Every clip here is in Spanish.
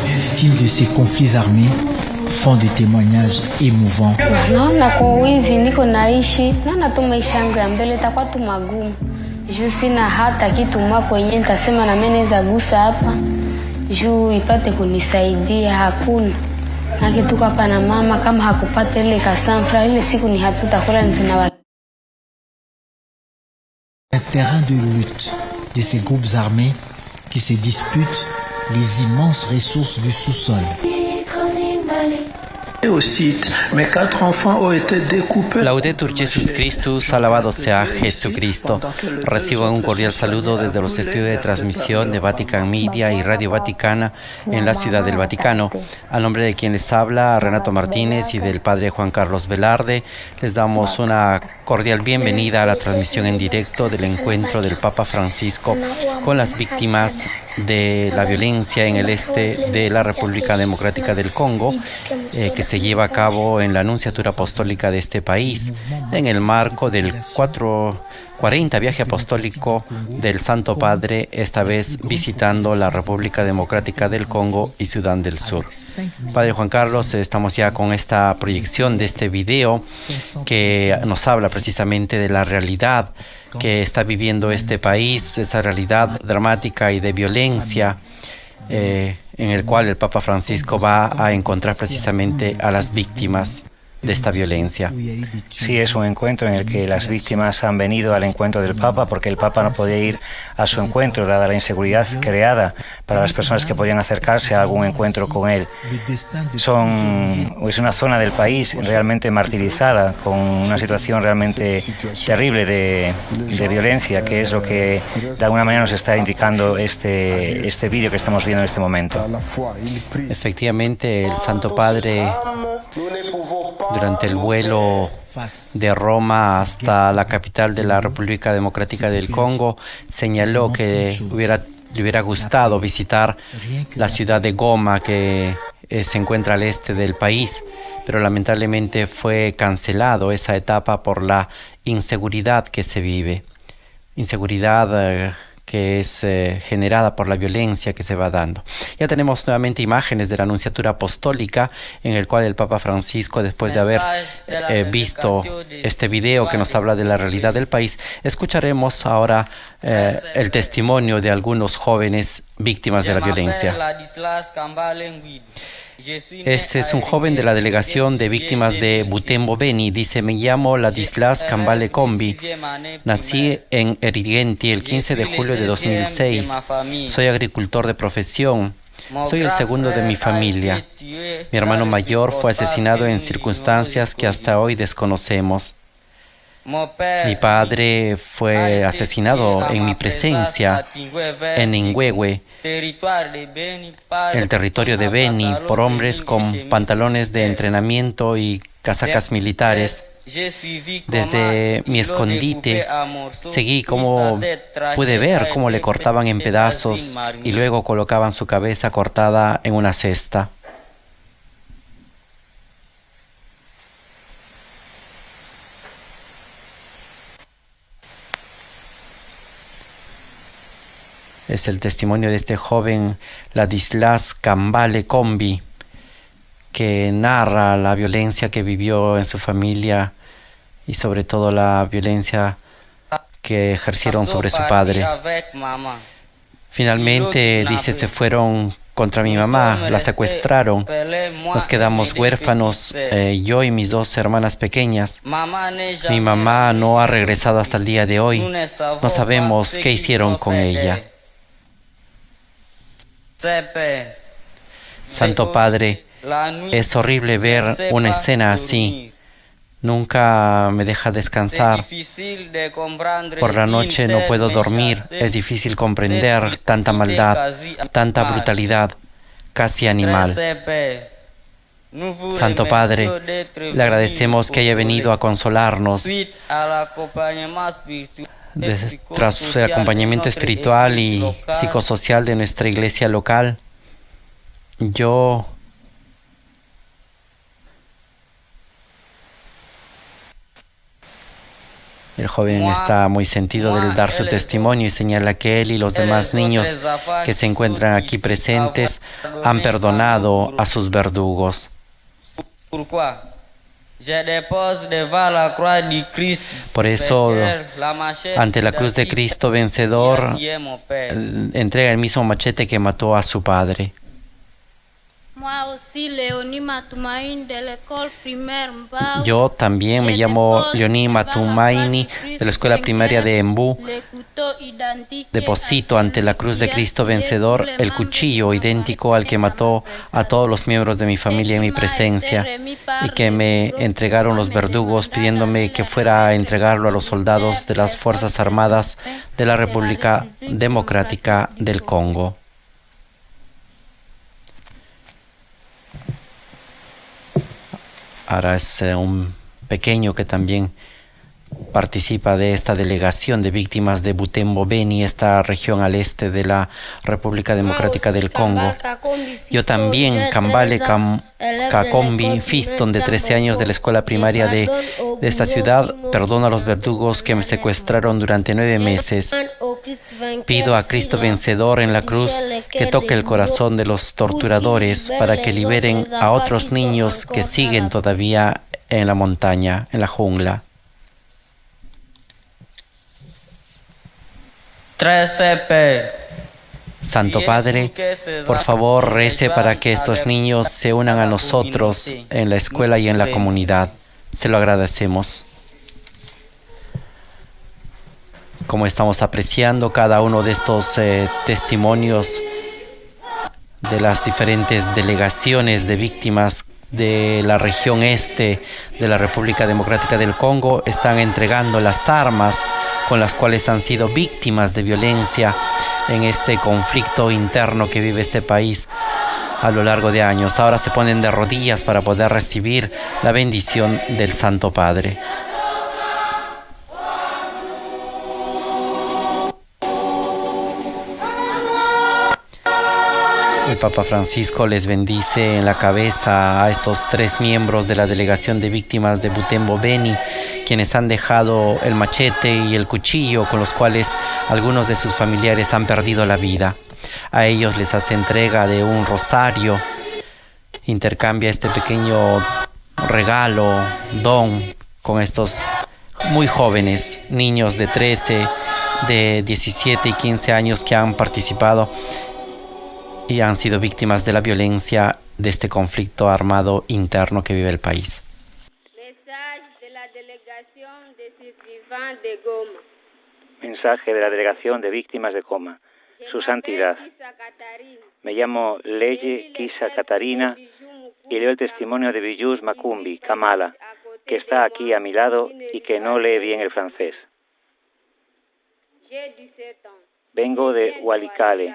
Victimes de ces conflits armés font des témoignages émouvants. Naona kwa hivi niko naishi, naona tu maisha yangu ya mbele itakuwa tu magumu. Juu sina hata kitu mwa kwenye nitasema na mimi naweza gusa hapa. Juu ipate kunisaidia hakuna. Na kitu hapa na mama kama hakupata ile kasanfra ile siku ni hatutakula nina Un terrain de lutte de ces groupes armés qui se disputent les immenses ressources du sous-sol. Au site, mes 4 enfants ont été découpés. Laudetur Jesus Christus, alabado sea Jesucristo. Recibo un cordial saludo desde los estudios de transmisión de Vatican Media y Radio Vaticana en la Ciudad del Vaticano. A nombre de quien les habla, Renato Martínez, y del Padre Juan Carlos Velarde, les damos una cordial bienvenida a la transmisión en directo del encuentro del Papa Francisco con las víctimas de la violencia en el este de la República Democrática del Congo, que se lleva a cabo en la Nunciatura Apostólica de este país, en el marco del 40 viaje apostólico del Santo Padre, esta vez visitando la República Democrática del Congo y Sudán del Sur. Padre Juan Carlos, estamos ya con esta proyección de este video que nos habla precisamente de la realidad que está viviendo este país, esa realidad dramática y de violencia en el cual el Papa Francisco va a encontrar precisamente a las víctimas de esta violencia. Sí, es un encuentro en el que las víctimas han venido al encuentro del Papa porque el Papa no podía ir a su encuentro dada la inseguridad creada para las personas que podían acercarse a algún encuentro con él. Es una zona del país realmente martirizada, con una situación realmente terrible de violencia, que es lo que de alguna manera nos está indicando este vídeo que estamos viendo en este momento. Efectivamente, el Santo Padre, durante el vuelo de Roma hasta la capital de la República Democrática del Congo, señaló que le hubiera gustado visitar la ciudad de Goma, que se encuentra al este del país, pero lamentablemente fue cancelado esa etapa por la inseguridad que se vive. Inseguridad que es generada por la violencia que se va dando. Ya tenemos nuevamente imágenes de la Nunciatura Apostólica, en el cual el Papa Francisco, después de haber visto este video que nos habla de la realidad del país, escucharemos ahora el testimonio de algunos jóvenes víctimas de la violencia. Este es un joven de la delegación de víctimas de Butembo Beni. Dice: me llamo Ladislas Kambale Kombi. Nací en Erigenti el 15 de julio de 2006. Soy agricultor de profesión. Soy el segundo de mi familia. Mi hermano mayor fue asesinado en circunstancias que hasta hoy desconocemos. Mi padre fue asesinado en mi presencia en Ingwegwe, el territorio de Beni, por hombres con pantalones de entrenamiento y casacas militares. Desde mi escondite pude ver cómo le cortaban en pedazos y luego colocaban su cabeza cortada en una cesta. Es el testimonio de este joven Ladislas Kambale Kombi, que narra la violencia que vivió en su familia y sobre todo la violencia que ejercieron sobre su padre. Finalmente, dice, se fueron contra mi mamá, la secuestraron, nos quedamos huérfanos, yo y mis 2 hermanas pequeñas. Mi mamá no ha regresado hasta el día de hoy, no sabemos qué hicieron con ella. Santo Padre, es horrible ver una escena así. Nunca me deja descansar. Por la noche no puedo dormir. Es difícil comprender tanta maldad, tanta brutalidad, casi animal. Santo Padre, le agradecemos que haya venido a consolarnos. Tras su acompañamiento espiritual y psicosocial de nuestra iglesia local, yo El joven está muy sentido del dar su testimonio y señala que él y los demás niños que se encuentran aquí presentes han perdonado a sus verdugos. Por eso, ante la cruz de Cristo vencedor, entrega el mismo machete que mató a su padre. Yo también me llamo Leoní Matumaini, de la escuela primaria de Embú. Deposito ante la cruz de Cristo vencedor el cuchillo idéntico al que mató a todos los miembros de mi familia en mi presencia y que me entregaron los verdugos pidiéndome que fuera a entregarlo a los soldados de las Fuerzas Armadas de la República Democrática del Congo. Ahora es un pequeño que también participa de esta delegación de víctimas de Butembo Beni, esta región al este de la República Democrática del Congo. Yo también, Kambale Kakombi Fiston, de 13 años, de la escuela primaria de esta ciudad, perdono a los verdugos que me secuestraron durante 9 meses. Pido a Cristo vencedor en la cruz que toque el corazón de los torturadores para que liberen a otros niños que siguen todavía en la montaña, en la jungla. Santo Padre, por favor, rece para que estos niños se unan a nosotros en la escuela y en la comunidad. Se lo agradecemos. Como estamos apreciando cada uno de estos testimonios de las diferentes delegaciones de víctimas de la región este de la República Democrática del Congo, están entregando las armas con las cuales han sido víctimas de violencia en este conflicto interno que vive este país a lo largo de años. Ahora se ponen de rodillas para poder recibir la bendición del Santo Padre. El Papa Francisco les bendice en la cabeza a estos 3 miembros de la delegación de víctimas de Butembo Beni, quienes han dejado el machete y el cuchillo con los cuales algunos de sus familiares han perdido la vida. A ellos les hace entrega de un rosario, intercambia este pequeño regalo, don, con estos muy jóvenes, niños de 13, de 17 y 15 años que han participado y han sido víctimas de la violencia de este conflicto armado interno que vive el país. Mensaje de la Delegación de Víctimas de Goma. Su Santidad. Me llamo Leye Kisa Catarina y leo el testimonio de Bijous Makumbi Kamala, que está aquí a mi lado y que no lee bien el francés. Vengo de Walikale.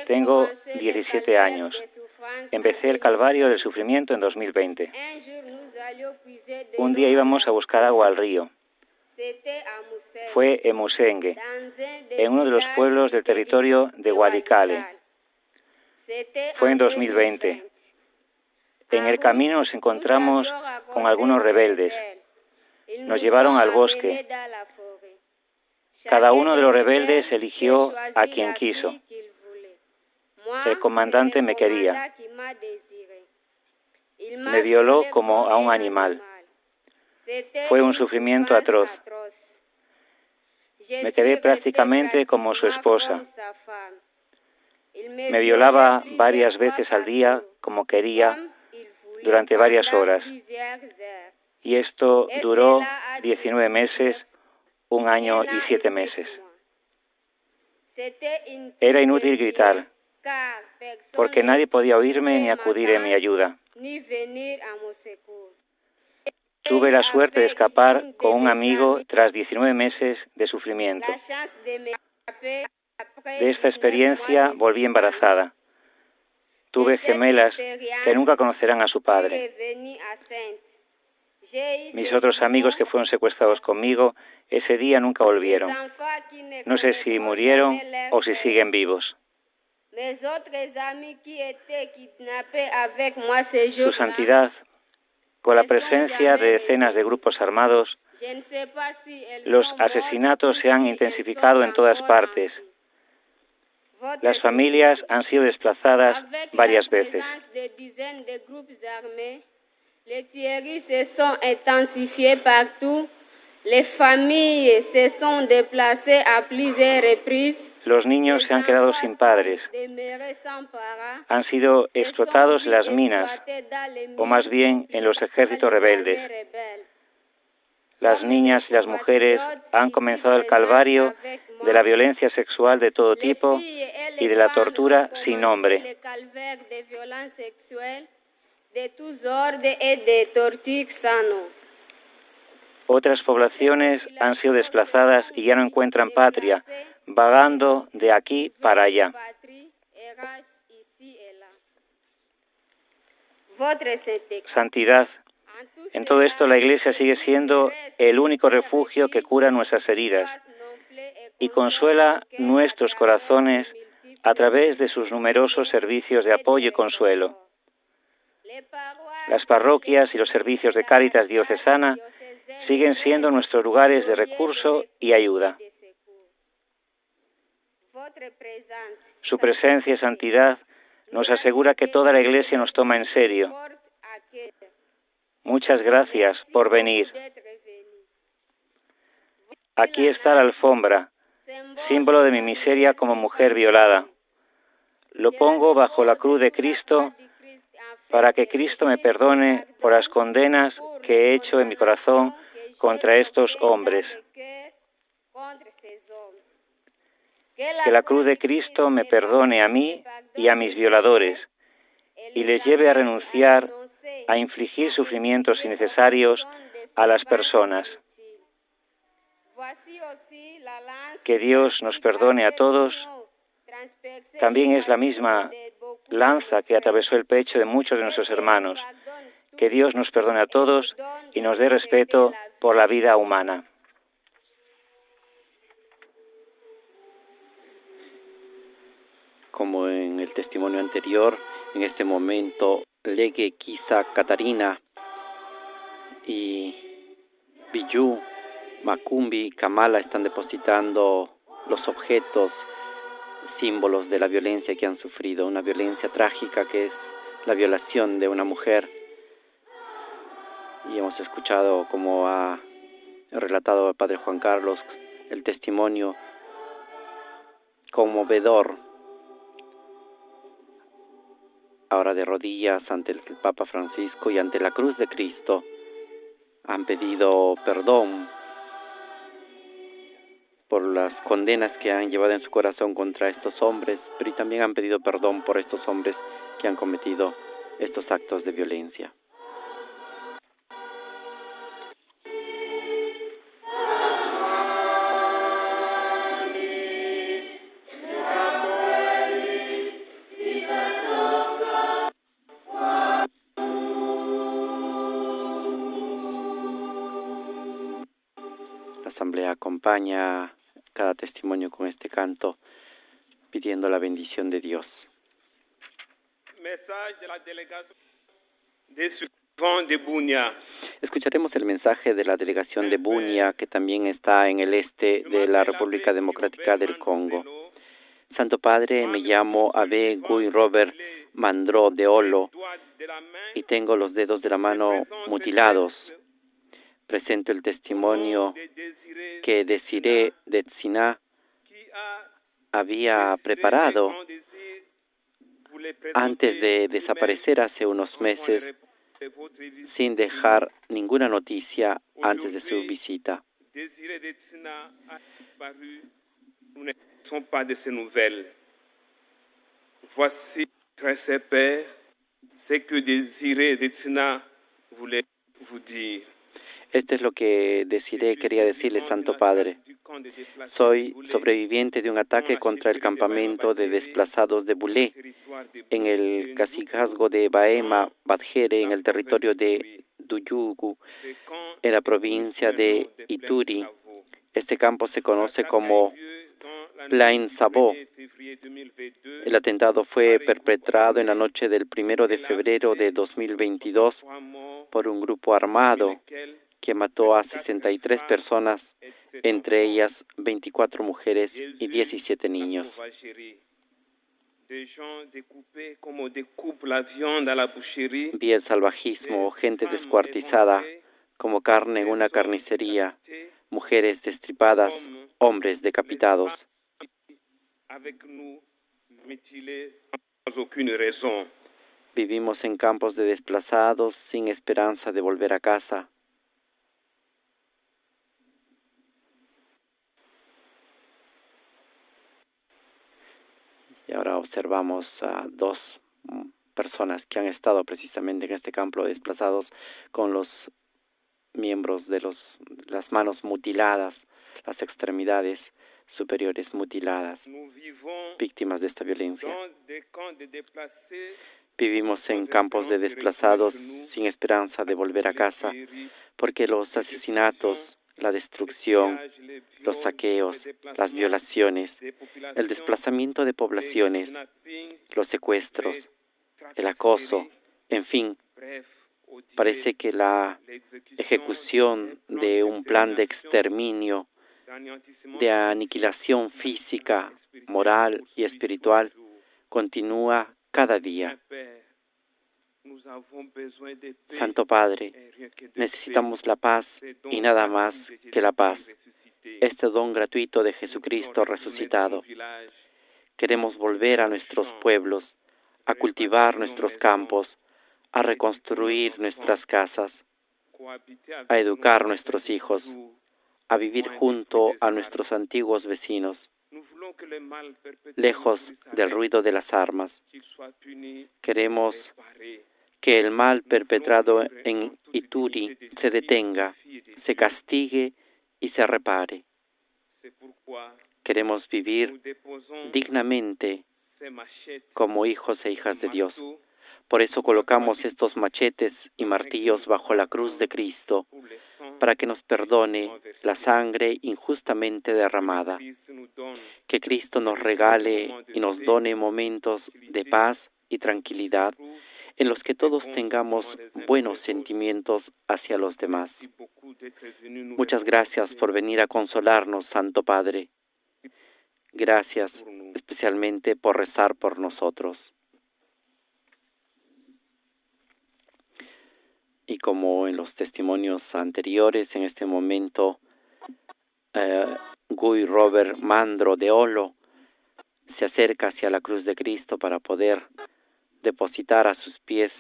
Tengo 17 años. Empecé el calvario del sufrimiento en 2020. Un día íbamos a buscar agua al río. Fue en Musenge, en uno de los pueblos del territorio de Walikale. Fue en 2020. En el camino nos encontramos con algunos rebeldes. Nos llevaron al bosque. Cada uno de los rebeldes eligió a quien quiso. El comandante me quería. Me violó como a un animal. Fue un sufrimiento atroz. Me quedé prácticamente como su esposa. Me violaba varias veces al día, como quería, durante varias horas. Y esto duró 19 meses, 1 año y 7 meses. Era inútil gritar, porque nadie podía oírme ni acudir en mi ayuda. Tuve la suerte de escapar con un amigo tras 19 meses de sufrimiento. De esta experiencia volví embarazada. Tuve gemelas que nunca conocerán a su padre. Mis otros amigos que fueron secuestrados conmigo ese día nunca volvieron. No sé si murieron o si siguen vivos. Su Santidad, con la presencia de decenas de grupos armados, Los asesinatos se han intensificado en todas partes. Las familias han sido desplazadas varias veces. Les tueries se sont intensifiées partout. Les familles se sont déplacées à plusieurs reprises. Los niños se han quedado sin padres. Han sido explotados en las minas, o más bien en los ejércitos rebeldes. Las niñas y las mujeres han comenzado el calvario de la violencia sexual de todo tipo y de la tortura sin nombre. Otras poblaciones han sido desplazadas y ya no encuentran patria, vagando de aquí para allá. Santidad. En todo esto la Iglesia sigue siendo el único refugio que cura nuestras heridas y consuela nuestros corazones a través de sus numerosos servicios de apoyo y consuelo. Las parroquias y los servicios de Cáritas diocesana siguen siendo nuestros lugares de recurso y ayuda. Su presencia y santidad nos asegura que toda la Iglesia nos toma en serio. Muchas gracias por venir. Aquí está la alfombra, símbolo de mi miseria como mujer violada. Lo pongo bajo la cruz de Cristo para que Cristo me perdone por las condenas que he hecho en mi corazón contra estos hombres. Que la cruz de Cristo me perdone a mí y a mis violadores y les lleve a renunciar a infligir sufrimientos innecesarios a las personas. Que Dios nos perdone a todos. También es la misma lanza que atravesó el pecho de muchos de nuestros hermanos. Que Dios nos perdone a todos y nos dé respeto por la vida humana. Como en el testimonio anterior, en este momento, Lege, Kisa, Catarina y Biyu, Macumbi y Kamala están depositando los objetos, símbolos de la violencia que han sufrido, una violencia trágica que es la violación de una mujer. Y hemos escuchado, como ha relatado el Padre Juan Carlos, el testimonio conmovedor. Ahora de rodillas ante el Papa Francisco y ante la cruz de Cristo, han pedido perdón por las condenas que han llevado en su corazón contra estos hombres, pero también han pedido perdón por estos hombres que han cometido estos actos de violencia. La asamblea acompaña cada testimonio con este canto, pidiendo la bendición de Dios. Escucharemos el mensaje de la delegación de Bunia, que también está en el este de la República Democrática del Congo. Santo Padre, me llamo Abe Guy Robert Mandro de Olo y tengo los dedos de la mano mutilados. Presento el testimonio que Desiré de Tzina había preparado antes de desaparecer hace unos meses, sin dejar ninguna noticia antes de su visita. Voici, très cher Père, ce que Désiré de Tzina voulait vous dire. Esto es lo que quería decirle, Santo Padre. Soy sobreviviente de un ataque contra el campamento de desplazados de Bulé, en el cacicazgo de Baema, Badjere, en el territorio de Duyugu, en la provincia de Ituri. Este campo se conoce como Plain Sabo. El atentado fue perpetrado en la noche del 1 de febrero de 2022 por un grupo armado que mató a 63 personas, entre ellas 24 mujeres y 17 niños. Vi el salvajismo, gente descuartizada como carne en una carnicería, mujeres destripadas, hombres decapitados. Vivimos en campos de desplazados sin esperanza de volver a casa. Y ahora observamos a dos personas que han estado precisamente en este campo de desplazados con los miembros de las manos mutiladas, las extremidades superiores mutiladas, víctimas de esta violencia. Vivimos en campos de desplazados sin esperanza de volver a casa, porque los asesinatos, la destrucción, los saqueos, las violaciones, el desplazamiento de poblaciones, los secuestros, el acoso, en fin, parece que la ejecución de un plan de exterminio, de aniquilación física, moral y espiritual continúa cada día. Santo Padre, necesitamos la paz y nada más que la paz, este don gratuito de Jesucristo resucitado. Queremos volver a nuestros pueblos, a cultivar nuestros campos, a reconstruir nuestras casas, a educar nuestros hijos, a vivir junto a nuestros antiguos vecinos, lejos del ruido de las armas. Queremos que el mal perpetrado en Ituri se detenga, se castigue y se repare. Queremos vivir dignamente como hijos e hijas de Dios. Por eso colocamos estos machetes y martillos bajo la cruz de Cristo, para que nos perdone la sangre injustamente derramada. Que Cristo nos regale y nos done momentos de paz y tranquilidad, en los que todos tengamos buenos sentimientos hacia los demás. Muchas gracias por venir a consolarnos, Santo Padre. Gracias especialmente por rezar por nosotros. Y como en los testimonios anteriores, en este momento, Guy Robert Mandro de Olo se acerca hacia la cruz de Cristo para poder depositar a sus pies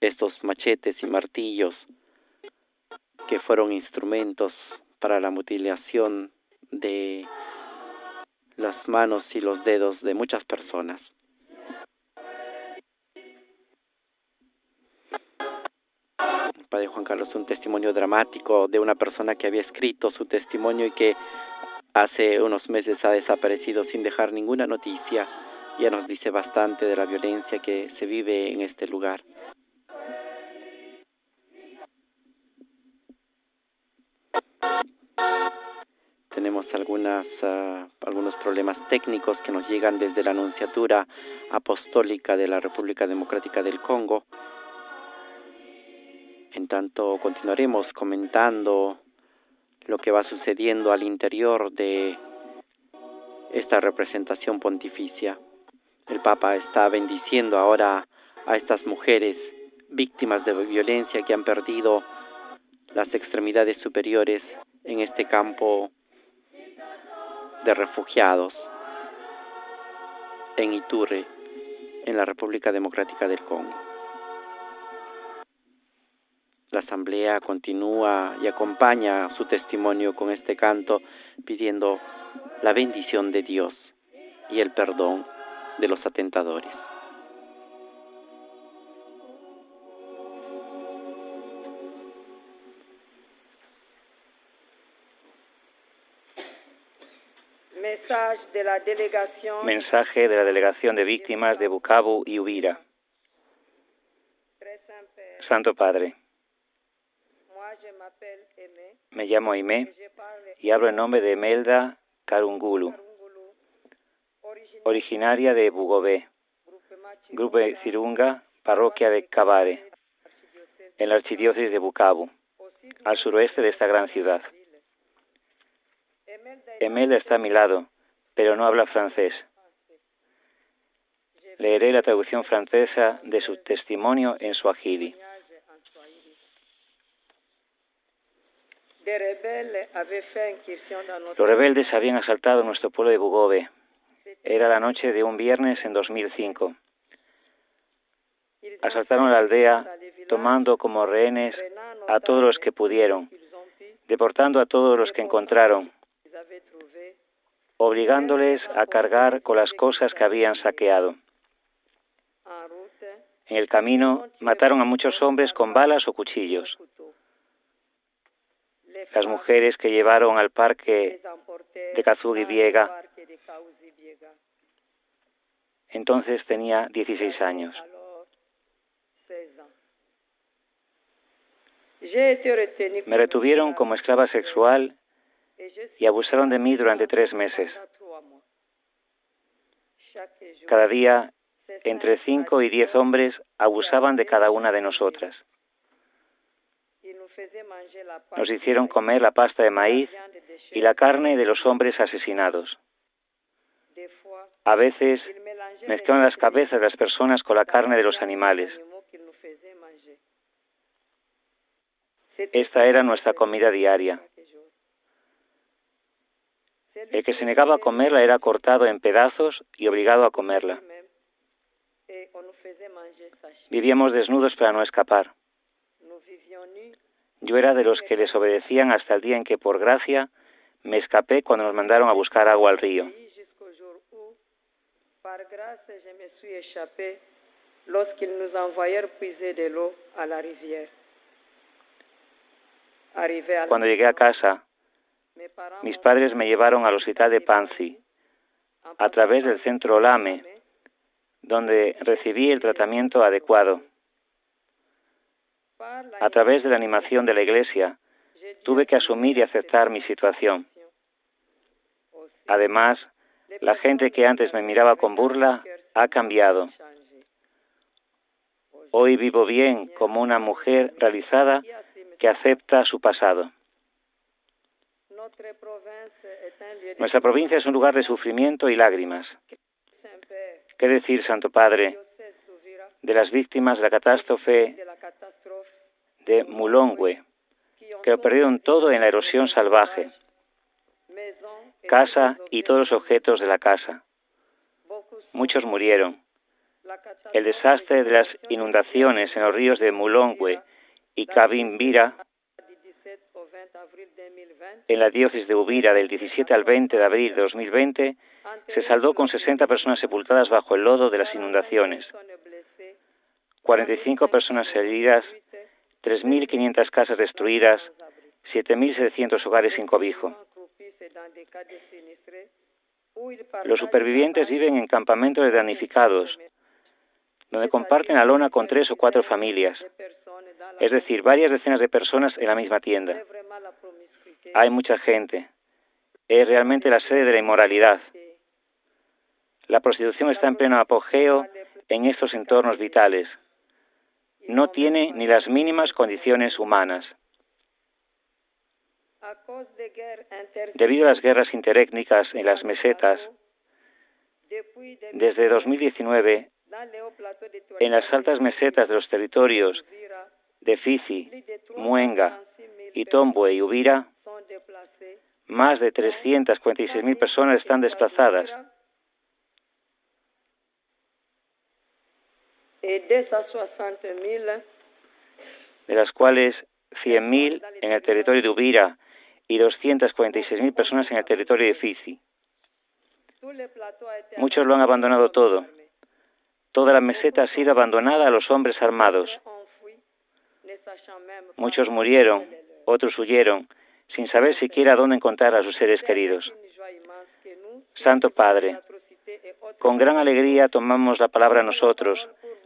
estos machetes y martillos que fueron instrumentos para la mutilación de las manos y los dedos de muchas personas. Padre Juan Carlos, un testimonio dramático de una persona que había escrito su testimonio y que hace unos meses ha desaparecido sin dejar ninguna noticia. Ya nos dice bastante de la violencia que se vive en este lugar. Tenemos algunos problemas técnicos que nos llegan desde la Nunciatura Apostólica de la República Democrática del Congo. En tanto, continuaremos comentando lo que va sucediendo al interior de esta representación pontificia. El Papa está bendiciendo ahora a estas mujeres víctimas de violencia que han perdido las extremidades superiores en este campo de refugiados en Ituri, en la República Democrática del Congo. La Asamblea continúa y acompaña su testimonio con este canto, pidiendo la bendición de Dios y el perdón de los atentadores. Mensaje de la Delegación de Víctimas de Bukavu y Uvira. Santo Padre, me llamo Aimé y hablo en nombre de Melda Karungulu, originaria de Bugobé, Grupo de Cirunga, parroquia de Kabare, en la archidiócesis de Bukavu. al suroeste de esta gran ciudad. Emelda está a mi lado, pero no habla francés. Leeré la traducción francesa de su testimonio en suajili. Los rebeldes habían asaltado nuestro pueblo de Bugove. Era la noche de un viernes en 2005. Asaltaron la aldea, tomando como rehenes a todos los que pudieron, deportando a todos los que encontraron, obligándoles a cargar con las cosas que habían saqueado. En el camino mataron a muchos hombres con balas o cuchillos. Las mujeres que llevaron al parque de Kazugi Biega, entonces tenía 16 años. Me retuvieron como esclava sexual y abusaron de mí durante 3 meses. Cada día, entre 5 y 10 hombres abusaban de cada una de nosotras. Nos hicieron comer la pasta de maíz y la carne de los hombres asesinados. A veces mezclaban las cabezas de las personas con la carne de los animales. Esta era nuestra comida diaria. El que se negaba a comerla era cortado en pedazos y obligado a comerla. Vivíamos desnudos para no escapar. Yo era de los que les obedecían hasta el día en que, por gracia, me escapé cuando nos mandaron a buscar agua al río. Cuando llegué a casa, mis padres me llevaron al hospital de Panzi, a través del centro Lame, donde recibí el tratamiento adecuado. A través de la animación de la Iglesia, tuve que asumir y aceptar mi situación. Además, la gente que antes me miraba con burla ha cambiado. Hoy vivo bien como una mujer realizada que acepta su pasado. Nuestra provincia es un lugar de sufrimiento y lágrimas. ¿Qué decir, Santo Padre, de las víctimas de la catástrofe de Mulongwe, que lo perdieron todo en la erosión salvaje? Casa y todos los objetos de la casa. Muchos murieron. El desastre de las inundaciones en los ríos de Mulongwe y Kabimbira, en la diócesis de Uvira, del 17 al 20 de abril de 2020, se saldó con 60 personas sepultadas bajo el lodo de las inundaciones, 45 personas heridas, 3.500 casas destruidas, 7.700 hogares sin cobijo. Los supervivientes viven en campamentos de damnificados, donde comparten la lona con 3 o 4 familias, es decir, varias decenas de personas en la misma tienda. Hay mucha gente. Es realmente la sede de la inmoralidad. La prostitución está en pleno apogeo en estos entornos vitales. No tiene ni las mínimas condiciones humanas. Debido a las guerras interétnicas en las mesetas, desde 2019, en las altas mesetas de los territorios de Fizi, Muenga, Itombwe y Uvira, más de 346.000 personas están desplazadas. De las cuales 100.000 en el territorio de Uvira y 246.000 personas en el territorio de Fizi. Muchos lo han abandonado todo. Toda la meseta ha sido abandonada a los hombres armados. Muchos murieron, otros huyeron, sin saber siquiera dónde encontrar a sus seres queridos. Santo Padre, con gran alegría tomamos la palabra nosotros,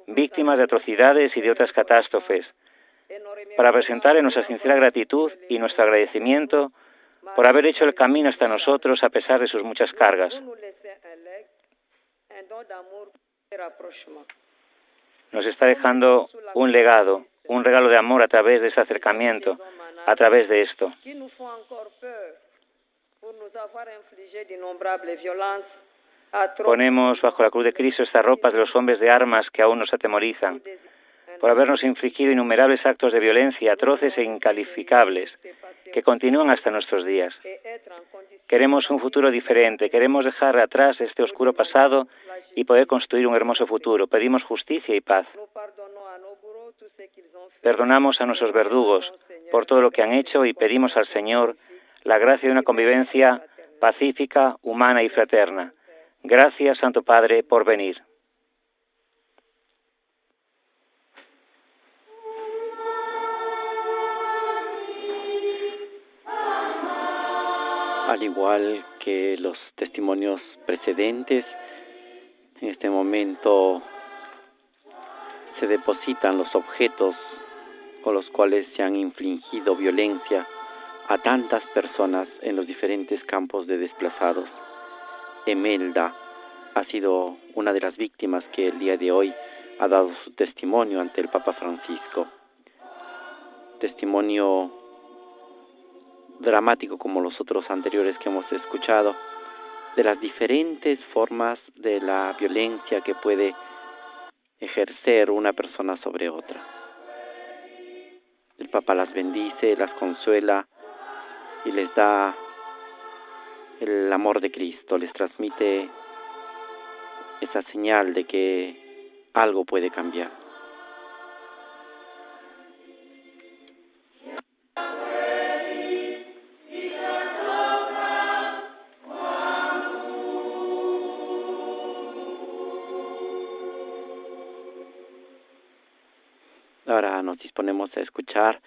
víctimas de atrocidades y de otras catástrofes, para presentarle nuestra sincera gratitud y nuestro agradecimiento por haber hecho el camino hasta nosotros a pesar de sus muchas cargas. Nos está dejando un legado, un regalo de amor a través de ese acercamiento, a través de esto. Ponemos bajo la cruz de Cristo estas ropas de los hombres de armas que aún nos atemorizan, por habernos infligido innumerables actos de violencia atroces e incalificables, que continúan hasta nuestros días. Queremos un futuro diferente, queremos dejar atrás este oscuro pasado y poder construir un hermoso futuro. Pedimos justicia y paz. Perdonamos a nuestros verdugos por todo lo que han hecho y pedimos al Señor la gracia de una convivencia pacífica, humana y fraterna. Gracias, Santo Padre, por venir. Al igual que los testimonios precedentes, en este momento se depositan los objetos con los cuales se han infligido violencia a tantas personas en los diferentes campos de desplazados. Emelda ha sido una de las víctimas que el día de hoy ha dado su testimonio ante el Papa Francisco. Testimonio dramático como los otros anteriores que hemos escuchado, de las diferentes formas de la violencia que puede ejercer una persona sobre otra. El Papa las bendice, las consuela y les da el amor de Cristo, les transmite esa señal de que algo puede cambiar. Ahora nos disponemos a escuchar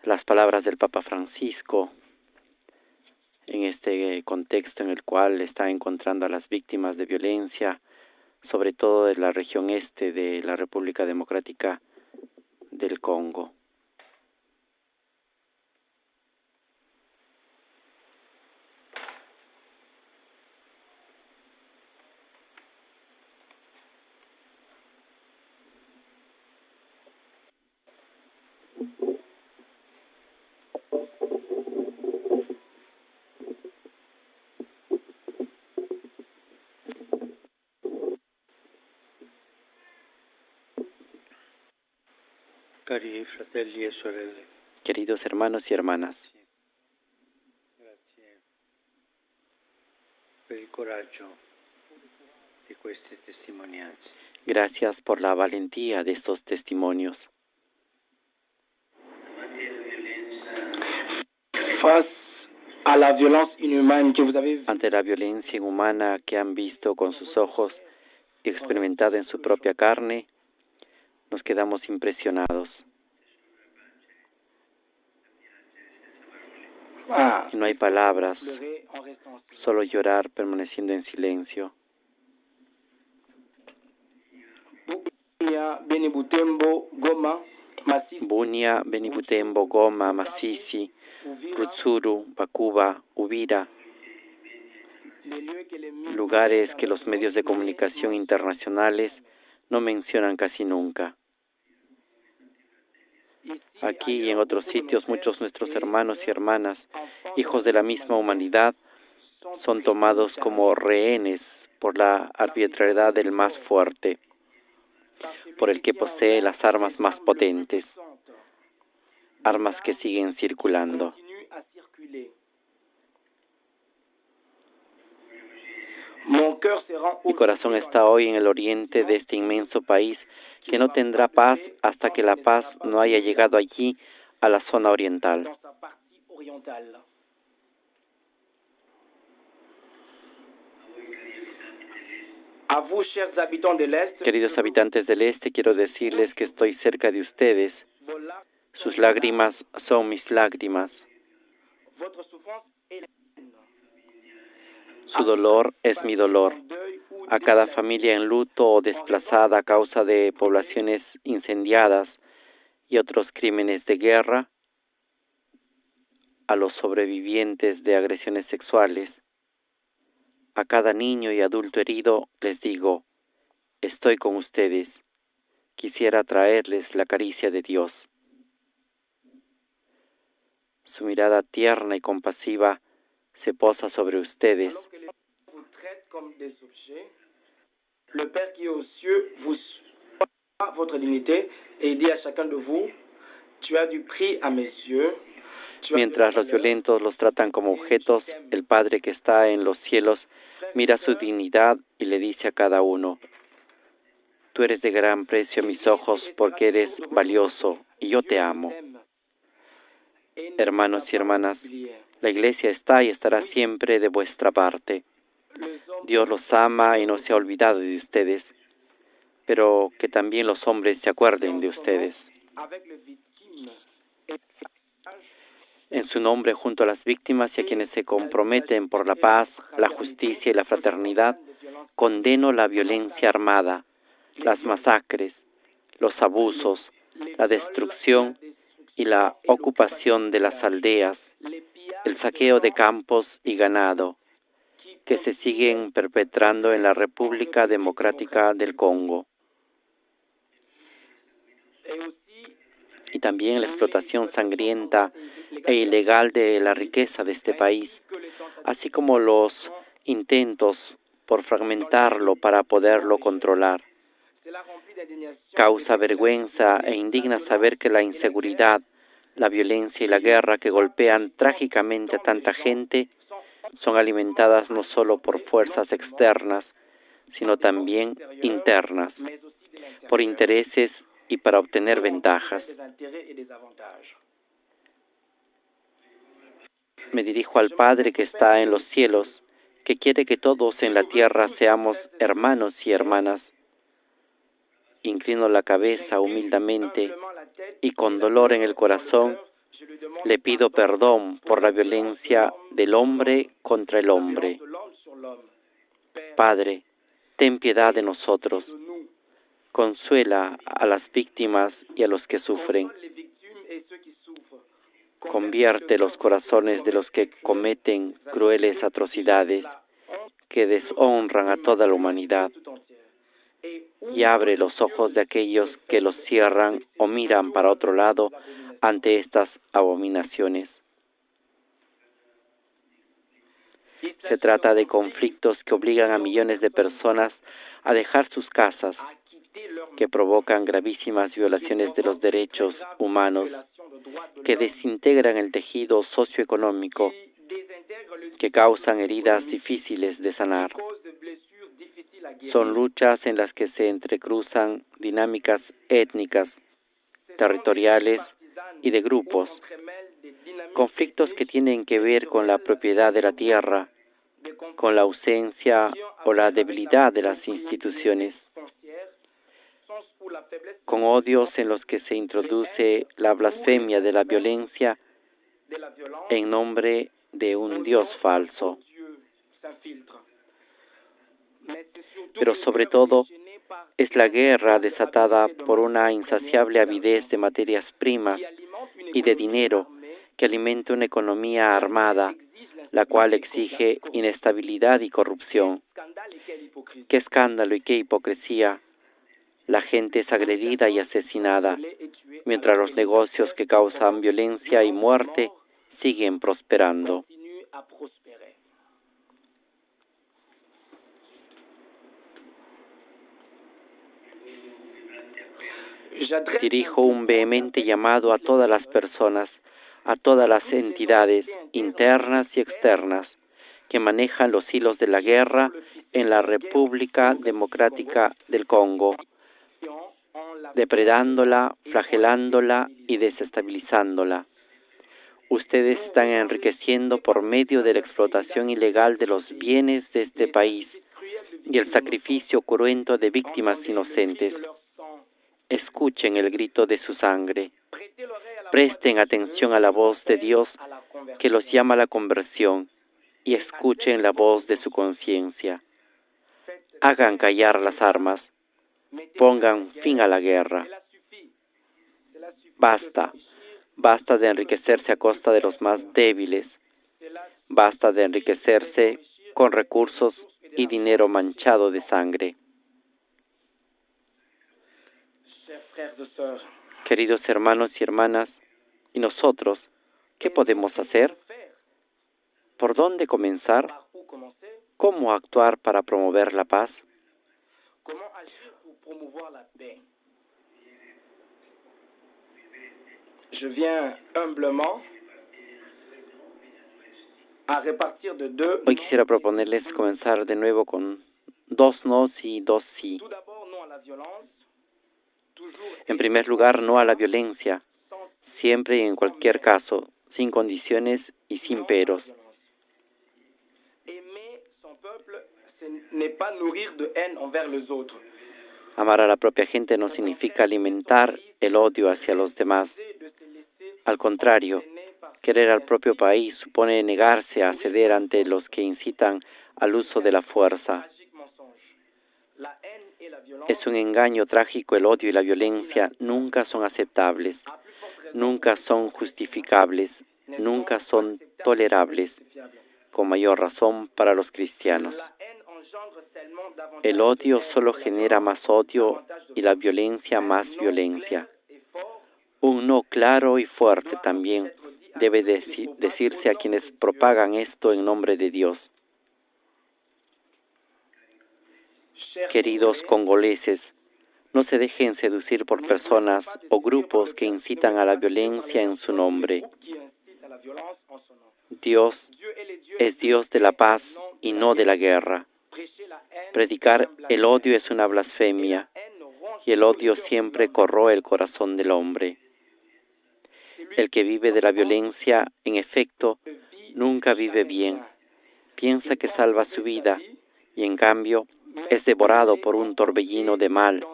las palabras del Papa Francisco en este contexto en el cual está encontrando a las víctimas de violencia, sobre todo de la región este de la República Democrática del Congo. Cari fratelli e sorelle. Queridos hermanos y hermanas, Grazie per il coraggio di queste testimonianze. gracias por la valentía de estos testimonios. Face à la violence inhumaine que vous avez vue, Ante la violencia inhumana que han visto con sus ojos y experimentado en su propia carne, nos quedamos impresionados. Y no hay palabras, pleurer en restant silent. solo llorar permaneciendo en silencio. Bunia, Beni Butembo, Goma, Masisi, Bunia, Benibutembo, Goma, Masisi, Uvira, Rutshuru, Bakuba, Uvira, les lieux que les médias lugares que los medios de comunicación internacionales no mencionan casi nunca. Aquí y en otros sitios, muchos de nuestros hermanos y hermanas, hijos de la misma humanidad, son tomados como rehenes por la arbitrariedad del más fuerte, por el que posee las armas más potentes, armas que siguen circulando. continuent à circuler. Mon cœur se rend Mi corazón está hoy en el oriente de este inmenso país que no tendrá paz hasta que la paz no haya llegado allí, a la zona oriental. dans sa partie orientale. À vous, chers habitants de l'Est, Queridos habitantes del este, quiero decirles que estoy cerca de ustedes. vos larmes, Sus lágrimas son mis lágrimas. votre souffrance est la mienne. Su dolor es mi dolor. A cada familia en luto o desplazada a causa de poblaciones incendiadas y otros crímenes de guerra, a los sobrevivientes de agresiones sexuales, a cada niño y adulto herido, les digo, estoy con ustedes. Quisiera traerles la caricia de Dios. su mirada tierna y compasiva se posa sobre ustedes. Alors que les gens vous traitent comme des objets, le Père qui est aux cieux vous soigne votre dignité et dit à chacun de vous, tu as du prix à mes yeux. Mientras los violentos los tratan como objetos, el Padre que está en los cielos mira su dignidad y le dice a cada uno, tú eres de gran precio a mis ojos porque eres valioso y yo te amo. Hermanos y hermanas, la Iglesia está y estará siempre de vuestra parte. Dios los ama y no se ha olvidado de ustedes, pero que también los hombres se acuerden de ustedes. En su nombre, junto a las víctimas y a quienes se comprometen por la paz, la justicia y la fraternidad, condeno la violencia armada, las masacres, los abusos, la destrucción y la ocupación de las aldeas, el saqueo de campos y ganado, que se siguen perpetrando en la República Democrática del Congo. Y también la explotación sangrienta e ilegal de la riqueza de este país, así como los intentos por fragmentarlo para poderlo controlar. Causa vergüenza e indigna saber que la inseguridad, la violencia y la guerra que golpean trágicamente a tanta gente son alimentadas no solo por fuerzas externas, sino también internas, por intereses y para obtener ventajas. Me dirijo al Padre que está en los cielos, que quiere que todos en la tierra seamos hermanos y hermanas. Inclino la cabeza humildemente y con dolor en el corazón le pido perdón por la violencia del hombre contra el hombre. Padre, ten piedad de nosotros. Consuela a las víctimas y a los que sufren. Convierte los corazones de los que cometen crueles atrocidades que deshonran a toda la humanidad. Y abre los ojos de aquellos que los cierran o miran para otro lado ante estas abominaciones. Se trata de conflictos que obligan a millones de personas a dejar sus casas, que provocan gravísimas violaciones de los derechos humanos, que desintegran el tejido socioeconómico, que causan heridas difíciles de sanar. Son luchas en las que se entrecruzan dinámicas étnicas, territoriales y de grupos, conflictos que tienen que ver con la propiedad de la tierra, con la ausencia o la debilidad de las instituciones, con odios en los que se introduce la blasfemia de la violencia en nombre de un Dios falso. Pero sobre todo es la guerra desatada por una insaciable avidez de materias primas y de dinero que alimenta una economía armada, la cual exige inestabilidad y corrupción. ¡Qué escándalo y qué hipocresía! La gente es agredida y asesinada, mientras los negocios que causan violencia y muerte siguen prosperando. Dirijo un vehemente llamado a todas las personas, a todas las entidades internas y externas que manejan los hilos de la guerra en la República Democrática del Congo, depredándola, flagelándola y desestabilizándola. Ustedes están enriqueciendo por medio de la explotación ilegal de los bienes de este país y el sacrificio cruento de víctimas inocentes. Escuchen el grito de su sangre. Presten atención a la voz de Dios que los llama a la conversión y escuchen la voz de su conciencia. Hagan callar las armas. Pongan fin a la guerra. Basta. Basta de enriquecerse a costa de los más débiles. Basta de enriquecerse con recursos y dinero manchado de sangre. Queridos hermanos y hermanas, y nosotros, ¿Qué podemos hacer? ¿Por dónde comenzar? ¿Cómo actuar para promover la paz? Je viens humblement a repartir de deux. Hoy quisiera proponerles comenzar de nuevo con 2 nos y 2 sí. Tout d'abord, non à la violence. Toujours En primer lugar, no a la violencia, siempre y en cualquier caso, sin condiciones y sin peros. aimer son peuple, ce n'est pas nourrir de haine envers les autres. Amar a la propia gente no significa alimentar el odio hacia los demás. Al contrario, querer al propio país supone negarse a ceder ante los que incitan al uso de la fuerza. Es un engaño trágico. El odio y la violencia nunca son aceptables, nunca son justificables, nunca son tolerables, con mayor razón para los cristianos. El odio solo genera más odio y la violencia más violencia. Un no claro y fuerte también debe decirse a quienes propagan esto en nombre de Dios. Queridos congoleses, no se dejen seducir por personas o grupos que incitan a la violencia en su nombre. Dios es Dios de la paz y no de la guerra. Predicar el odio es una blasfemia, y el odio siempre corroe el corazón del hombre. El que vive de la violencia, en efecto, nunca vive bien. Piensa que salva su vida, y en cambio es devorado por un torbellino de mal,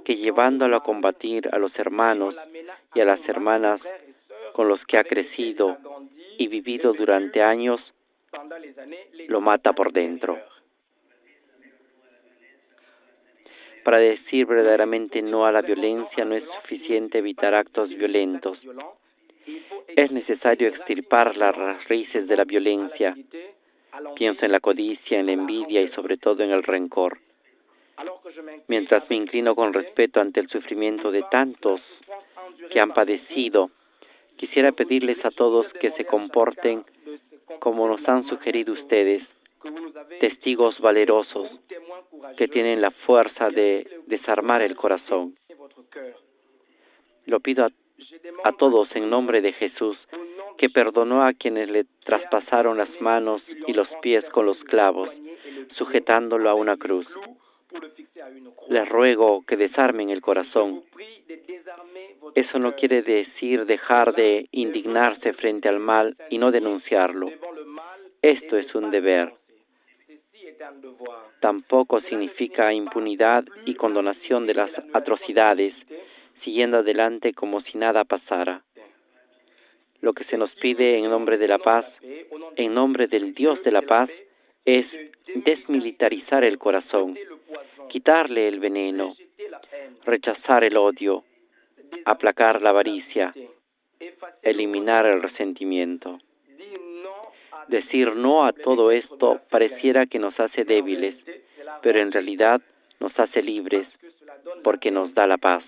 que llevándolo a combatir a los hermanos y a las hermanas con los que ha crecido y vivido durante años, lo mata por dentro. Para decir verdaderamente no a la violencia no es suficiente evitar actos violentos. Es necesario extirpar las raíces de la violencia. Pienso en la codicia, en la envidia y sobre todo en el rencor. Mientras me inclino con respeto ante el sufrimiento de tantos que han padecido, quisiera pedirles a todos que se comporten como nos han sugerido ustedes, testigos valerosos que tienen la fuerza de desarmar el corazón. Lo pido a todos en nombre de Jesús, que perdonó a quienes le traspasaron las manos y los pies con los clavos, sujetándolo a una cruz. Les ruego que desarmen el corazón. Eso no quiere decir dejar de indignarse frente al mal y no denunciarlo. Esto es un deber. Tampoco significa impunidad y condonación de las atrocidades, siguiendo adelante como si nada pasara. Lo que se nos pide en nombre de la paz, en nombre del Dios de la paz, es desmilitarizar el corazón, quitarle el veneno, rechazar el odio, aplacar la avaricia, eliminar el resentimiento. Decir no a todo esto pareciera que nos hace débiles, pero en realidad nos hace libres, porque nos da la paz.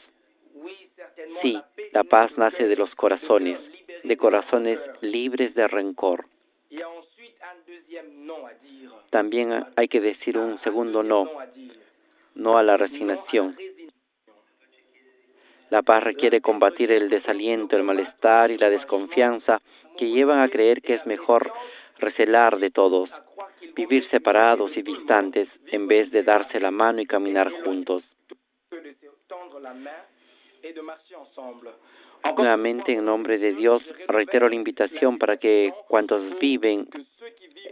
Sí, la paz nace de los corazones, de corazones libres de rencor. También hay que decir un segundo no, no a la resignación. La paz requiere combatir el desaliento, el malestar y la desconfianza que llevan a creer que es mejor recelar de todos, vivir separados y distantes en vez de darse la mano y caminar juntos. Nuevamente, en nombre de Dios, reitero la invitación para que cuantos viven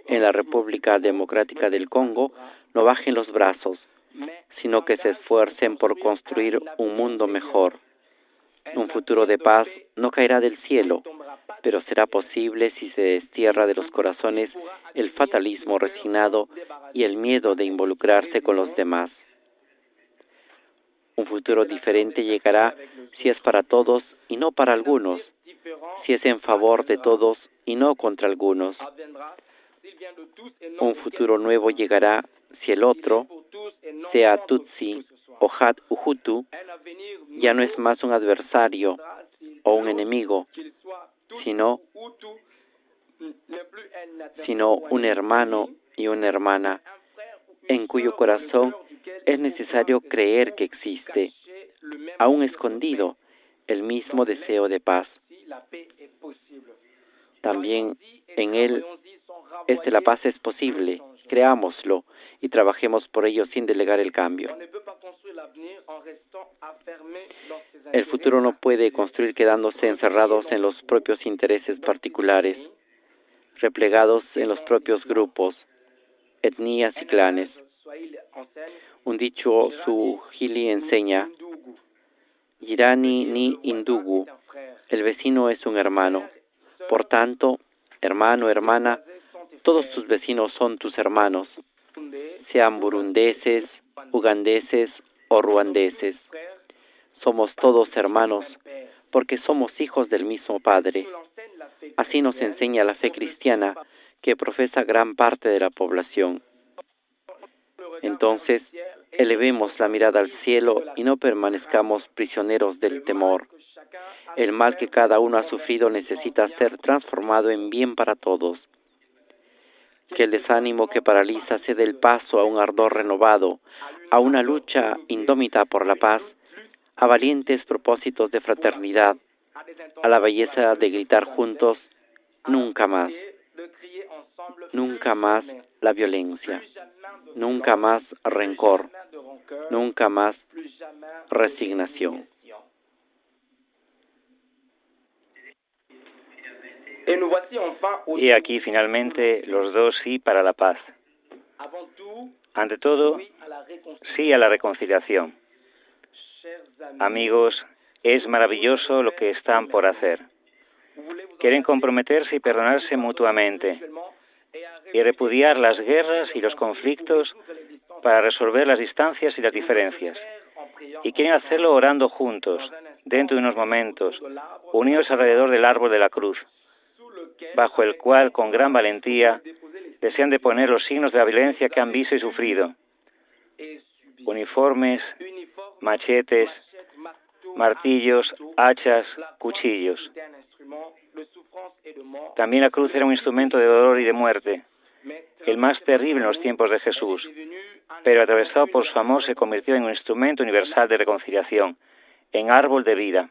en la República Democrática del Congo no bajen los brazos, sino que se esfuercen por construir un mundo mejor. Un futuro de paz no caerá del cielo, pero será posible si se destierra de los corazones el fatalismo resignado y el miedo de involucrarse con los demás. Un futuro diferente llegará si es para todos y no para algunos, si es en favor de todos y no contra algunos. Un futuro nuevo llegará si el otro, sea Tutsi o Hutu, ya no es más un adversario o un enemigo, sino un hermano y una hermana en cuyo corazón es necesario creer que existe, aún escondido, el mismo deseo de paz. También en él, la paz es posible. Creámoslo y trabajemos por ello sin delegar el cambio. El futuro no puede construir quedándose encerrados en los propios intereses particulares, replegados en los propios grupos, etnias y clanes. Un dicho suajili enseña, Jirani ni Indugu, el vecino es un hermano. Por tanto, hermano, hermana, todos tus vecinos son tus hermanos, sean burundeses, ugandeses o ruandeses. Somos todos hermanos, porque somos hijos del mismo Padre. Así nos enseña la fe cristiana que profesa gran parte de la población. Entonces, elevemos la mirada al cielo y no permanezcamos prisioneros del temor. El mal que cada uno ha sufrido necesita ser transformado en bien para todos. Que el desánimo que paraliza cede el paso a un ardor renovado, a una lucha indómita por la paz, a valientes propósitos de fraternidad, a la belleza de gritar juntos, nunca más la violencia, nunca más rencor, nunca más resignación. Y aquí finalmente los dos sí para la paz. Ante todo, sí a la reconciliación. Amigos, es maravilloso lo que están por hacer. Quieren comprometerse y perdonarse mutuamente y repudiar las guerras y los conflictos para resolver las distancias y las diferencias. Y quieren hacerlo orando juntos, dentro de unos momentos, unidos alrededor del árbol de la cruz, bajo el cual, con gran valentía, desean deponer los signos de la violencia que han visto y sufrido. Uniformes, machetes, martillos, hachas, cuchillos. También la cruz era un instrumento de dolor y de muerte, el más terrible en los tiempos de Jesús, pero atravesado por su amor se convirtió en un instrumento universal de reconciliación, en árbol de vida.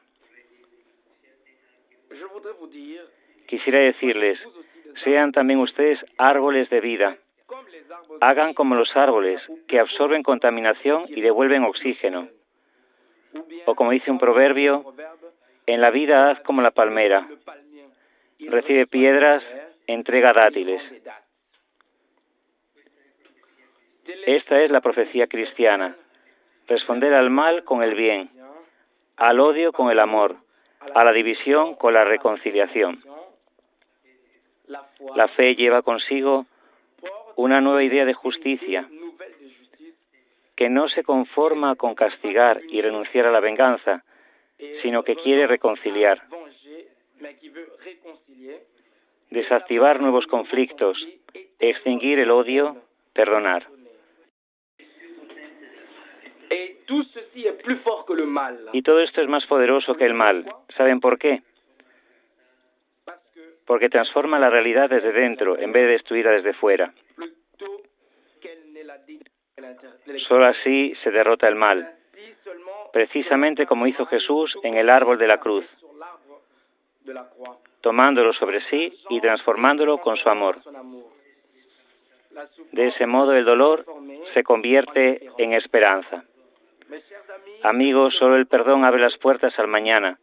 Quisiera decirles, sean también ustedes árboles de vida. Hagan como los árboles, que absorben contaminación y devuelven oxígeno. O como dice un proverbio, en la vida haz como la palmera. Recibe piedras, entrega dátiles. Esta es la profecía cristiana. Responder al mal con el bien, al odio con el amor, a la división con la reconciliación. La fe lleva consigo una nueva idea de justicia, que no se conforma con castigar y renunciar a la venganza, sino que quiere reconciliar, desactivar nuevos conflictos, extinguir el odio, perdonar. Y todo esto es más poderoso que el mal. ¿Saben por qué? Porque transforma la realidad desde dentro en vez de destruirla desde fuera. Solo así se derrota el mal, precisamente como hizo Jesús en el árbol de la cruz, tomándolo sobre sí y transformándolo con su amor. De ese modo el dolor se convierte en esperanza. Amigos, solo el perdón abre las puertas al mañana,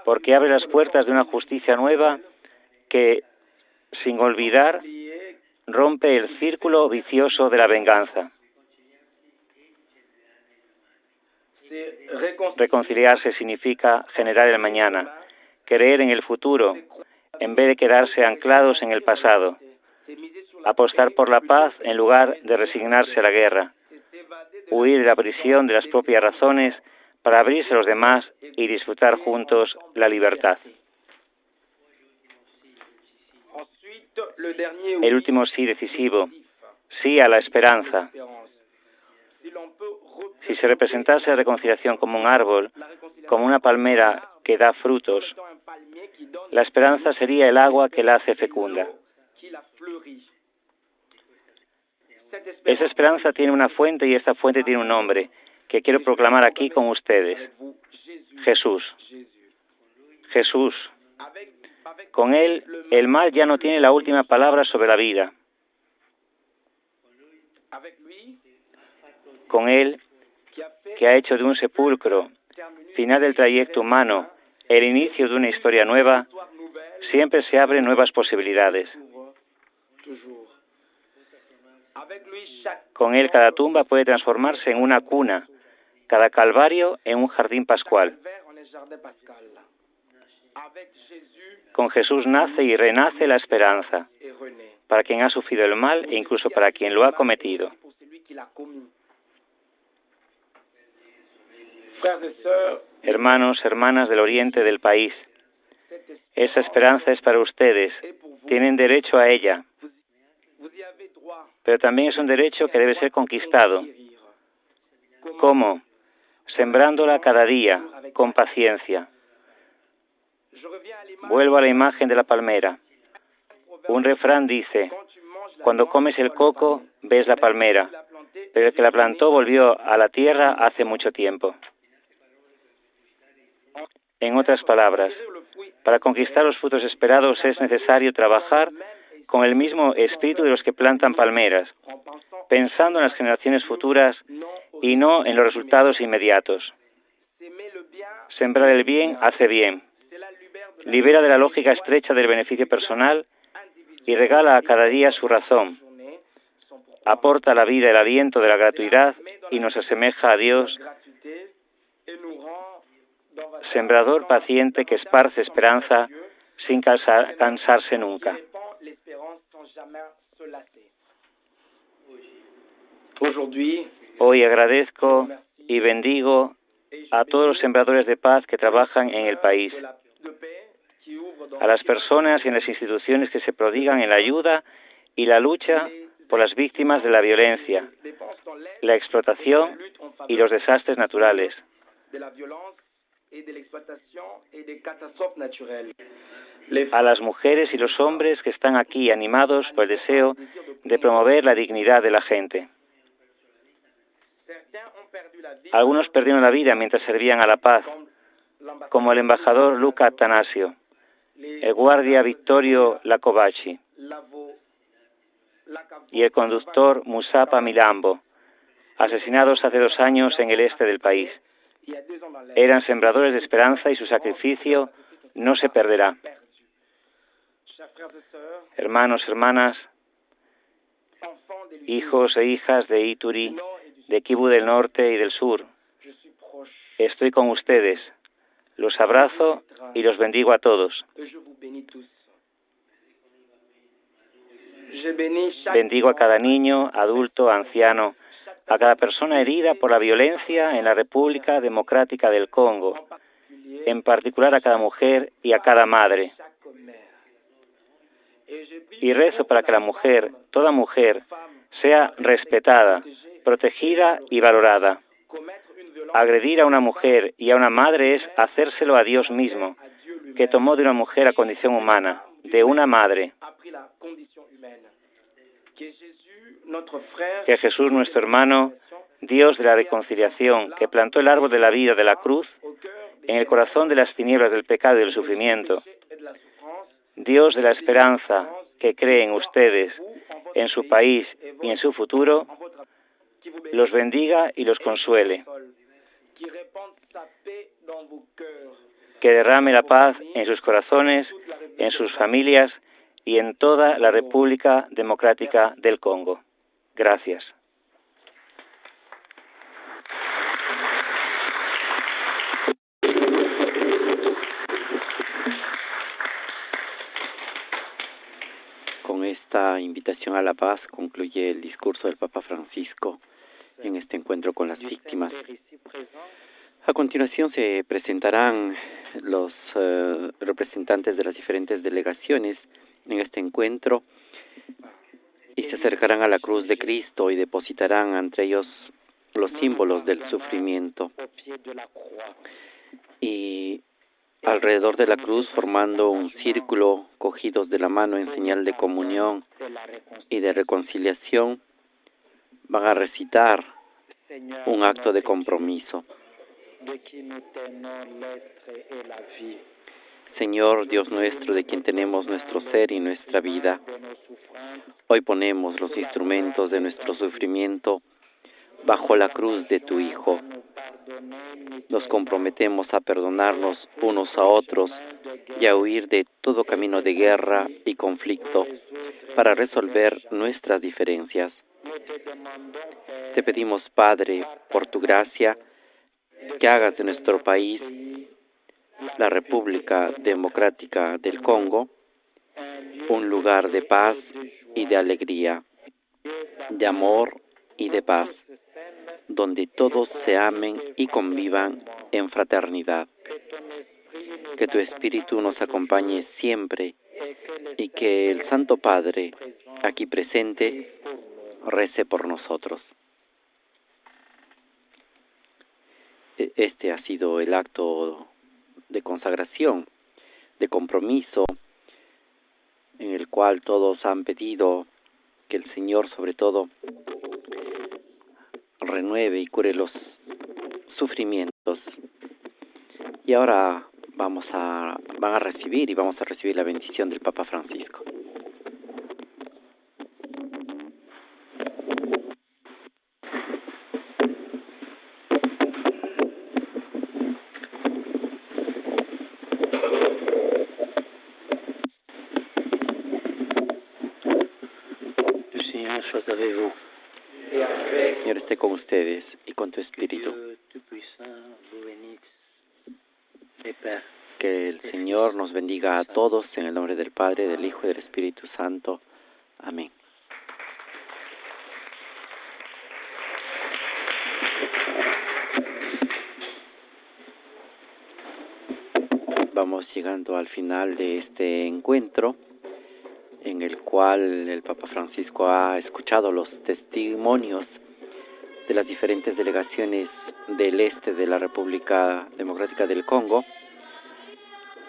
porque abre las puertas de una justicia nueva que, sin olvidar, rompe el círculo vicioso de la venganza. Reconciliarse significa generar el mañana, creer en el futuro, en vez de quedarse anclados en el pasado, apostar por la paz en lugar de resignarse a la guerra, huir de la prisión de las propias razones para abrirse a los demás y disfrutar juntos la libertad. El último sí decisivo, sí a la esperanza. Si se representase la reconciliación como un árbol, como una palmera que da frutos, la esperanza sería el agua que la hace fecunda. Esa esperanza tiene una fuente y esta fuente tiene un nombre que quiero proclamar aquí con ustedes. Jesús. Jesús. Con Él, el mal ya no tiene la última palabra sobre la vida. Con Él, que ha hecho de un sepulcro, final del trayecto humano, el inicio de una historia nueva, siempre se abren nuevas posibilidades. Con Él cada tumba puede transformarse en una cuna, cada calvario en un jardín pascual. Con Jesús nace y renace la esperanza, para quien ha sufrido el mal e incluso para quien lo ha cometido. Hermanos, hermanas del oriente del país, esa esperanza es para ustedes. Tienen derecho a ella, pero también es un derecho que debe ser conquistado. ¿Cómo? Sembrándola cada día, con paciencia. Vuelvo a la imagen de la palmera. Un refrán dice: cuando comes el coco, ves la palmera, pero el que la plantó volvió a la tierra hace mucho tiempo. En otras palabras, para conquistar los frutos esperados es necesario trabajar con el mismo espíritu de los que plantan palmeras, pensando en las generaciones futuras y no en los resultados inmediatos. Sembrar el bien hace bien, libera de la lógica estrecha del beneficio personal y regala a cada día su razón. Aporta a la vida el aliento de la gratuidad y nos asemeja a Dios, sembrador paciente que esparce esperanza sin cansarse nunca. Hoy agradezco y bendigo a todos los sembradores de paz que trabajan en el país, a las personas y en las instituciones que se prodigan en la ayuda y la lucha por las víctimas de la violencia, la explotación y los desastres naturales. A las mujeres y los hombres que están aquí animados por el deseo de promover la dignidad de la gente. Algunos perdieron la vida mientras servían a la paz, como el embajador Luca Attanasio, el guardia Vittorio Lacovacci y el conductor Musapa Milambo, asesinados hace 2 años en el este del país. Eran sembradores de esperanza y su sacrificio no se perderá. Hermanos, hermanas, hijos e hijas de Ituri, de Kivu del norte y del sur, estoy con ustedes. Los abrazo y los bendigo a todos. Bendigo a cada niño, adulto, anciano, a cada persona herida por la violencia en la República Democrática del Congo, en particular a cada mujer y a cada madre. Y rezo para que la mujer, toda mujer, sea respetada, protegida y valorada. Agredir a una mujer y a una madre es hacérselo a Dios mismo, que tomó de una mujer a condición humana, de una madre. Que Jesús, nuestro hermano, Dios de la reconciliación, que plantó el árbol de la vida de la cruz en el corazón de las tinieblas del pecado y del sufrimiento, Dios de la esperanza, que cree en ustedes, en su país y en su futuro, los bendiga y los consuele. Que derrame la paz en sus corazones, en sus familias y en toda la República Democrática del Congo. Gracias. Con esta invitación a la paz concluye el discurso del Papa Francisco en este encuentro con las víctimas. A continuación se presentarán los representantes de las diferentes delegaciones en este encuentro y se acercarán a la cruz de Cristo y depositarán ante ellos los símbolos del sufrimiento y alrededor de la cruz, formando un círculo, cogidos de la mano en señal de comunión y de reconciliación, van a recitar un acto de compromiso. Señor Dios nuestro, de quien tenemos nuestro ser y nuestra vida, hoy ponemos los instrumentos de nuestro sufrimiento bajo la cruz de tu Hijo. Nos comprometemos a perdonarnos unos a otros y a huir de todo camino de guerra y conflicto para resolver nuestras diferencias. Te pedimos, Padre, por tu gracia, que hagas de nuestro país, la República Democrática del Congo, un lugar de paz y de alegría, de amor y de paz, donde todos se amen y convivan en fraternidad. Que tu Espíritu nos acompañe siempre y que el Santo Padre, aquí presente, rece por nosotros. Este ha sido el acto de consagración, de compromiso, en el cual todos han pedido que el Señor, sobre todo, renueve y cure los sufrimientos. Y ahora vamos a recibir la bendición del Papa Francisco. Señor, esté con ustedes y con tu Espíritu. Que el Señor nos bendiga a todos en el nombre del Padre, del Hijo y del Espíritu Santo. Amén. Vamos llegando al final de este encuentro, en el cual el Papa Francisco ha escuchado los testimonios de las diferentes delegaciones del este de la República Democrática del Congo,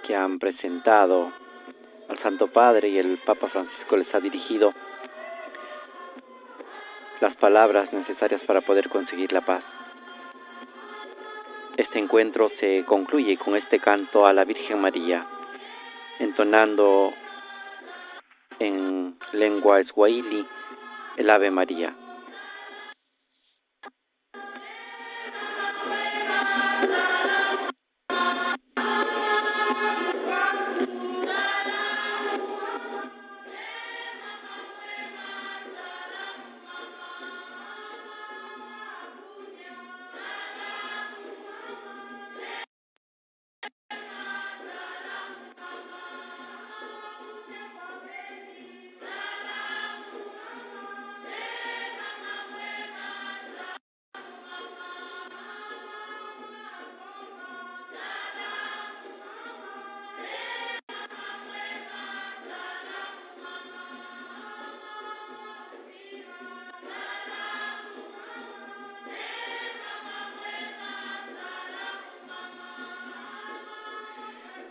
que han presentado al Santo Padre, y el Papa Francisco les ha dirigido las palabras necesarias para poder conseguir la paz. Este encuentro se concluye con este canto a la Virgen María, entonando en lengua swahili el Ave María.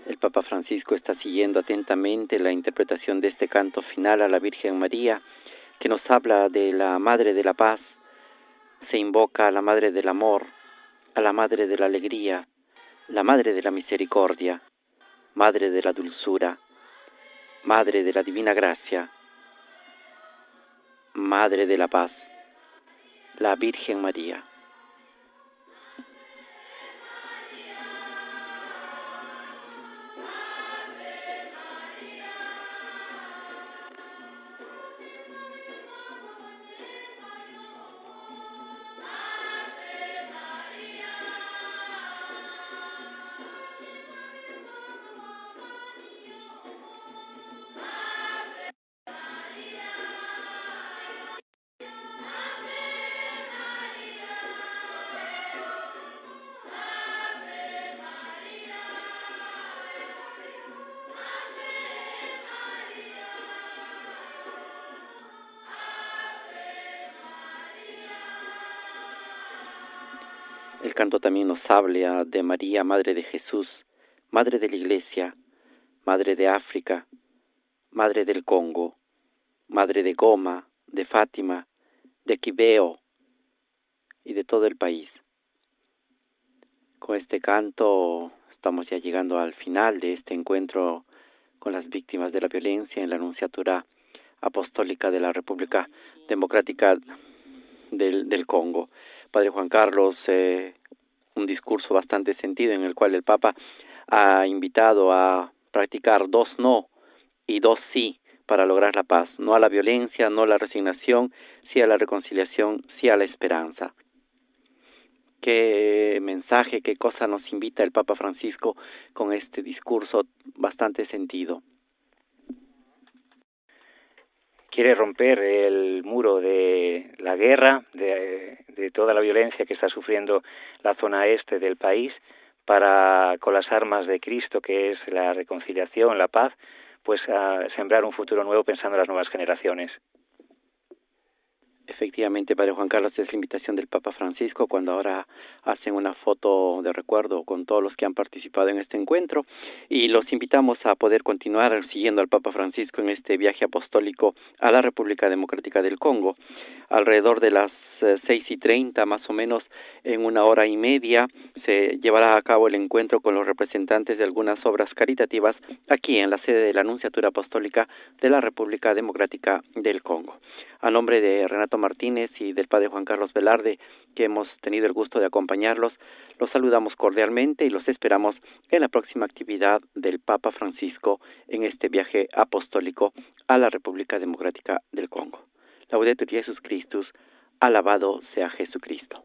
El Papa Francisco está siguiendo atentamente la interpretación de este canto final a la Virgen María, que nos habla de la Madre de la Paz. Se invoca a la Madre del Amor, a la Madre de la Alegría, la Madre de la Misericordia, Madre de la Dulzura, Madre de la Divina Gracia, Madre de la Paz, la Virgen María. El canto también nos habla de María, Madre de Jesús, Madre de la Iglesia, Madre de África, Madre del Congo, Madre de Goma, de Fátima, de Quibeo y de todo el país. Con este canto estamos ya llegando al final de este encuentro con las víctimas de la violencia en la Nunciatura Apostólica de la República Democrática del Congo. Padre Juan Carlos, un discurso bastante sentido en el cual el Papa ha invitado a practicar 2 no y 2 sí para lograr la paz. No a la violencia, no a la resignación, sí a la reconciliación, sí a la esperanza. Qué mensaje, qué cosa nos invita el Papa Francisco con este discurso bastante sentido. Quiere romper el muro de la guerra, de toda la violencia que está sufriendo la zona este del país, para, con las armas de Cristo, que es la reconciliación, la paz, pues a sembrar un futuro nuevo pensando en las nuevas generaciones. Efectivamente, Padre Juan Carlos, es la invitación del Papa Francisco cuando ahora hacen una foto de recuerdo con todos los que han participado en este encuentro, y los invitamos a poder continuar siguiendo al Papa Francisco en este viaje apostólico a la República Democrática del Congo. Alrededor de las 6:30, más o menos, en 1 hora y media, se llevará a cabo el encuentro con los representantes de algunas obras caritativas aquí en la sede de la Nunciatura Apostólica de la República Democrática del Congo. A nombre de Renato Martínez y del Padre Juan Carlos Velarde, que hemos tenido el gusto de acompañarlos, los saludamos cordialmente y los esperamos en la próxima actividad del Papa Francisco en este viaje apostólico a la República Democrática del Congo. Laudetur Jesus Christus, alabado sea Jesucristo.